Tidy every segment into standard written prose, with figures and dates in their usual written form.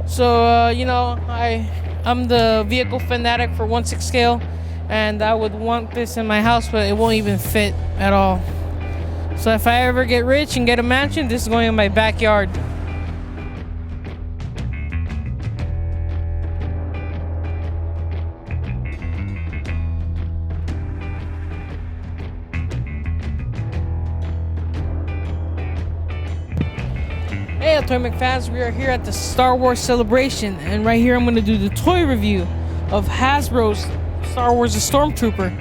So I'm the vehicle fanatic for 1/6 scale, and I would want this in my house, but it won't even fit at all. So if I ever get rich and get a mansion, this is going in my backyard. Hey, Atomic fans, we are here at the Star Wars celebration, and right here I'm going to do the toy review of Hasbro's Star Wars The Stormtrooper.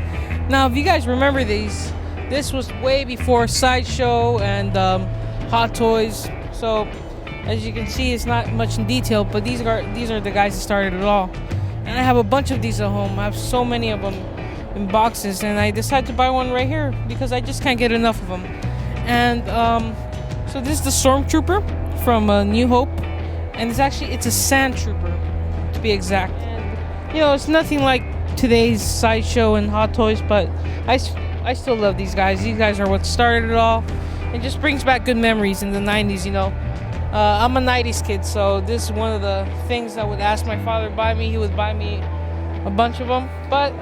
Now, if you guys remember these, this was way before Sideshow and Hot Toys. So, as you can see, it's not much in detail, but these are the guys that started it all. And I have a bunch of these at home. I have so many of them in boxes, and I decided to buy one right here because I just can't get enough of them. And so this is the Stormtrooper from New Hope, and it's a sandtrooper to be exact. And it's nothing like today's Sideshow and Hot Toys, but I still love these guys. These guys are what started it all. It just brings back good memories in the 90s. I'm a 90s kid, so this is one of the things I would ask my father to buy me. He would buy me a bunch of them, but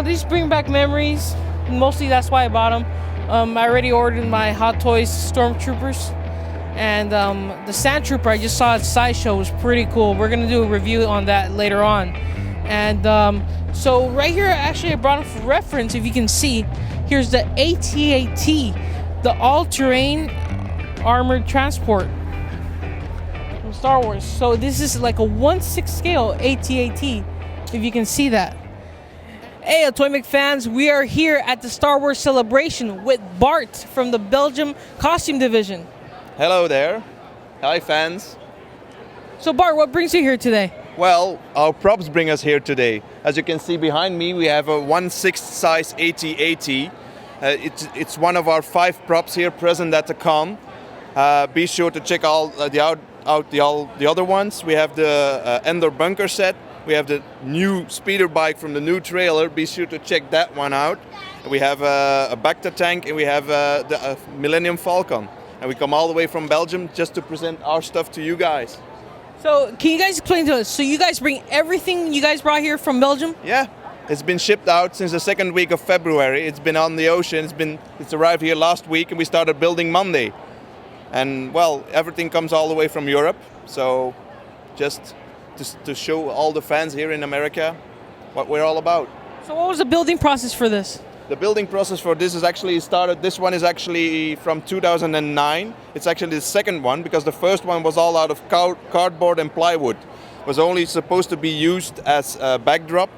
these bring back memories. Mostly that's why I bought them. I already ordered my Hot Toys Stormtroopers. And the Sandtrooper I just saw at Sideshow was pretty cool. We're gonna do a review on that later on. And so right here, actually, I brought it for reference. If you can see, here's the ATAT, the all-terrain armored transport from Star Wars. So this is like a 1/6 scale ATAT, if you can see that. Hey, Atomic fans, we are here at the Star Wars celebration with Bart from the Belgium costume division. Hello there. Hi fans. So Bart, what brings you here today? Well, our props bring us here today. As you can see behind me, we have a 1/6 size AT-AT. It's one of our 5 props here present at the con. Be sure to check all the other ones. We have the Endor bunker set. We have the new speeder bike from the new trailer. Be sure to check that one out. We have a Bacta tank, and we have the Millennium Falcon. And we come all the way from Belgium just to present our stuff to you guys. So can you guys explain to us, so you guys bring everything you guys brought here from Belgium? Yeah, it's been shipped out since the second week of February. It's been on the ocean. It's arrived here last week, and we started building Monday. And well, everything comes all the way from Europe. So just to show all the fans here in America what we're all about. So what was the building process for this? The building process for this is actually started. This one is actually from 2009. It's actually the second one because the first one was all out of cardboard and plywood. It was only supposed to be used as a backdrop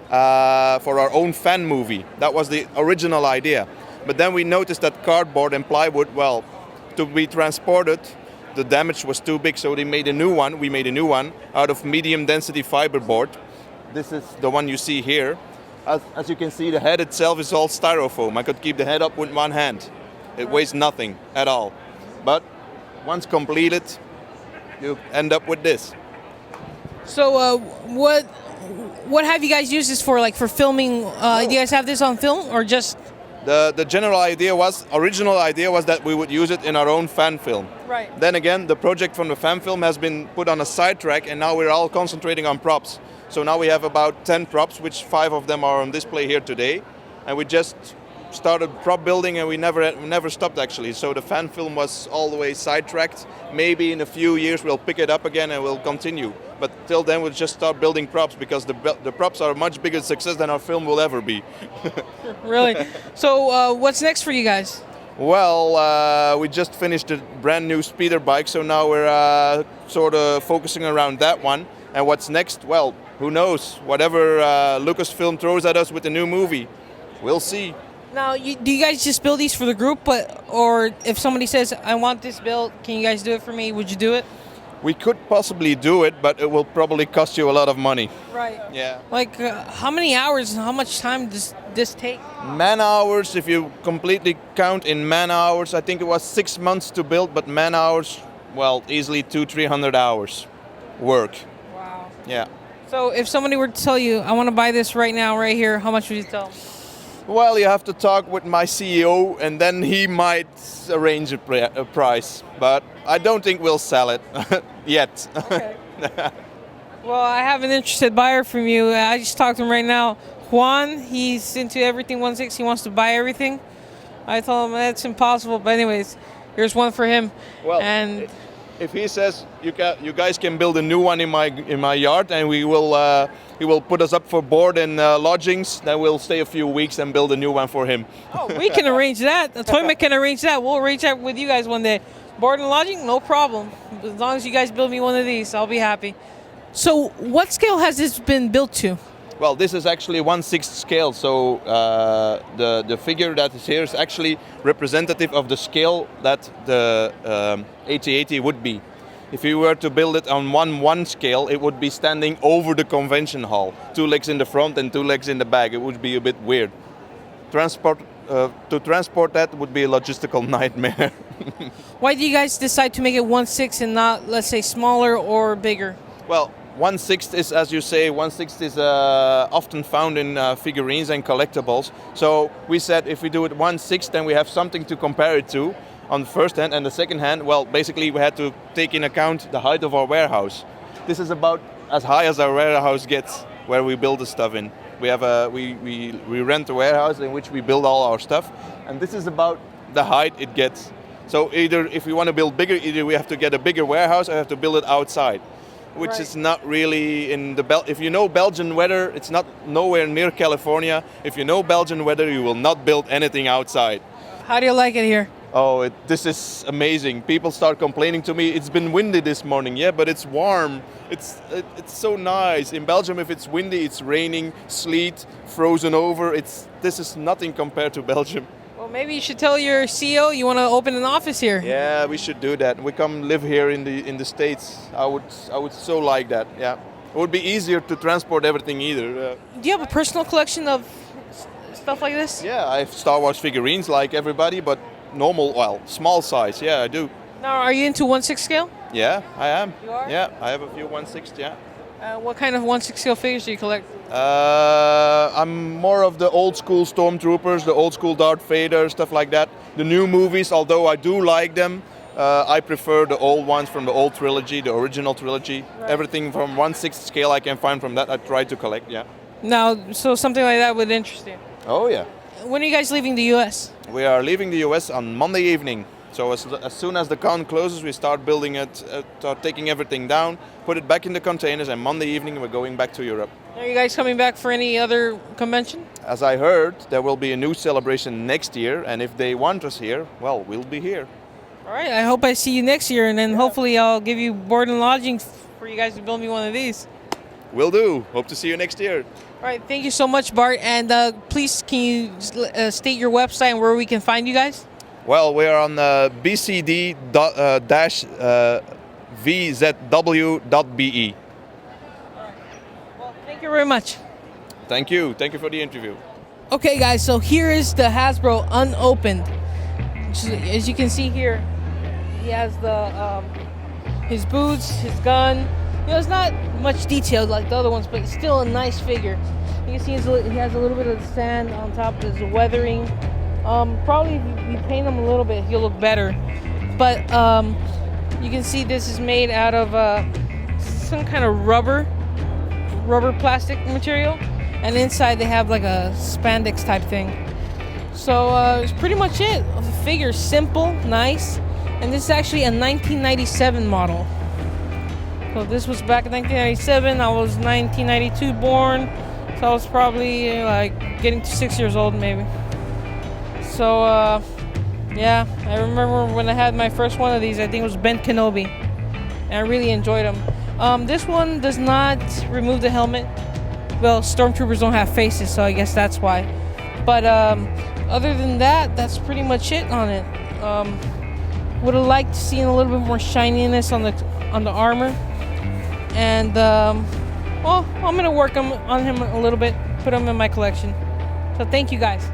for our own fan movie. That was the original idea. But then we noticed that cardboard and plywood, well, to be transported, the damage was too big, so they made a new one. We made a new one out of medium density fiberboard. This is the one you see here. As you can see, the head itself is all styrofoam. I could keep the head up with one hand. It weighs nothing at all. But once completed, you end up with this. So what have you guys used this for? Like for filming? Do you guys have this on film or just? The original idea was that we would use it in our own fan film. Right. Then again, the project from the fan film has been put on a sidetrack, and now we're all concentrating on props. So now we have about 10 props, which 5 of them are on display here today. And we just started prop building, and we never stopped actually. So the fan film was all the way sidetracked. Maybe in a few years we'll pick it up again and we'll continue. But till then we'll just start building props because the props are a much bigger success than our film will ever be. Really? So what's next for you guys? Well, we just finished a brand new speeder bike, so now we're sort of focusing around that one. And what's next? Well, who knows? Whatever Lucasfilm throws at us with the new movie, we'll see. Now, do you guys just build these for the group, or if somebody says, I want this built, can you guys do it for me? Would you do it? We could possibly do it, but it will probably cost you a lot of money. Right. Yeah. Like, how many hours and how much time does this take? Man hours, if you completely count in man hours, I think it was 6 months to build, but man hours, well, easily 200-300 hours work. Wow. Yeah. So if somebody were to tell you, I want to buy this right now, right here, how much would you tell them? Well, you have to talk with my CEO, and then he might arrange a price. But I don't think we'll sell it yet. Okay. Well, I have an interested buyer from you. I just talked to him right now. Juan, he's into everything 1/6. He wants to buy everything. I told him that's impossible. But anyways, here's one for him. Well, and if he says you guys can build a new one in my yard, and he will put us up for board and lodgings, then we'll stay a few weeks and build a new one for him. oh, we can arrange that. The Toyman can arrange that. We'll arrange that with you guys one day. Board and lodging, no problem. As long as you guys build me one of these, I'll be happy. So, what scale has this been built to? Well, this is actually 1/6 scale, so the figure that is here is actually representative of the scale that the AT-AT would be. If you were to build it on 1/1 scale, it would be standing over the convention hall. 2 legs in the front and 2 legs in the back. It would be a bit weird. To transport that would be a logistical nightmare. Why do you guys decide to make it 1/6 and not, let's say, smaller or bigger? Well, 1/6 is, as you say, 1/6 is often found in figurines and collectibles. So we said if we do it 1/6, then we have something to compare it to on the first hand, and the second hand, well, basically we had to take in account the height of our warehouse. This is about as high as our warehouse gets, where we build the stuff in. We have we rent a warehouse in which we build all our stuff, and this is about the height it gets. So either if we want to build bigger, either we have to get a bigger warehouse or have to build it outside, which Right. is not really in the if you know Belgian weather, it's not nowhere near California. If you know Belgian weather, you will not build anything outside. How do you like it here? Oh, this is amazing. People start complaining to me, it's been windy this morning. Yeah, but it's warm. It's so nice. In Belgium, if it's windy, it's raining, sleet, frozen over. This is nothing compared to Belgium. Well, maybe you should tell your CEO you want to open an office here. Yeah, we should do that. We come live here in the States. I would so like that. Yeah, it would be easier to transport everything either. Do you have a personal collection of stuff like this? Yeah, I have Star Wars figurines like everybody, but normal, well, small size. Yeah, I do. Now, are you into 1/6 scale? Yeah, I am. You are? Yeah, I have a few 1/6. Yeah. What kind of 1/6 scale figures do you collect? I'm more of the old school Stormtroopers, the old school Darth Vader, stuff like that. The new movies, although I do like them, I prefer the old ones from the old trilogy, the original trilogy. Right. Everything from 1/6 scale I can find from that, I try to collect. Yeah. Now, so something like that would interest you. Oh yeah. When are you guys leaving the U.S.? We are leaving the US on Monday evening. So as soon as the con closes, we start building it, start taking everything down, put it back in the containers, and Monday evening we're going back to Europe. Are you guys coming back for any other convention? As I heard, there will be a new celebration next year, and if they want us here, well, we'll be here. All right, I hope I see you next year, and then hopefully I'll give you board and lodging for you guys to build me one of these. Will do. Hope to see you next year. All right, thank you so much, Bart. And please, can you state your website and where we can find you guys? Well, we are on bcd-vzw.be. Well, thank you very much. Thank you. Thank you for the interview. Okay, guys, so here is the Hasbro unopened. As you can see here, he has his boots, his gun. You know, it's not much detailed like the other ones, but it's still a nice figure. You can see he has a little bit of sand on top. There's a weathering. Probably if you paint him a little bit, he'll look better. But you can see this is made out of some kind of rubber plastic material. And inside they have like a spandex type thing. So it's pretty much it. The figure's simple, nice. And this is actually a 1997 model. So this was back in 1997. I was 1992 born. So I was probably like getting to 6 years old maybe. So yeah, I remember when I had my first one of these, I think it was Ben Kenobi. And I really enjoyed them. This one does not remove the helmet. Well, Stormtroopers don't have faces, so I guess that's why. But other than that, that's pretty much it on it. Would have liked to see a little bit more shininess on the armor. And well, I'm gonna work on him a little bit, put him in my collection. So thank you guys.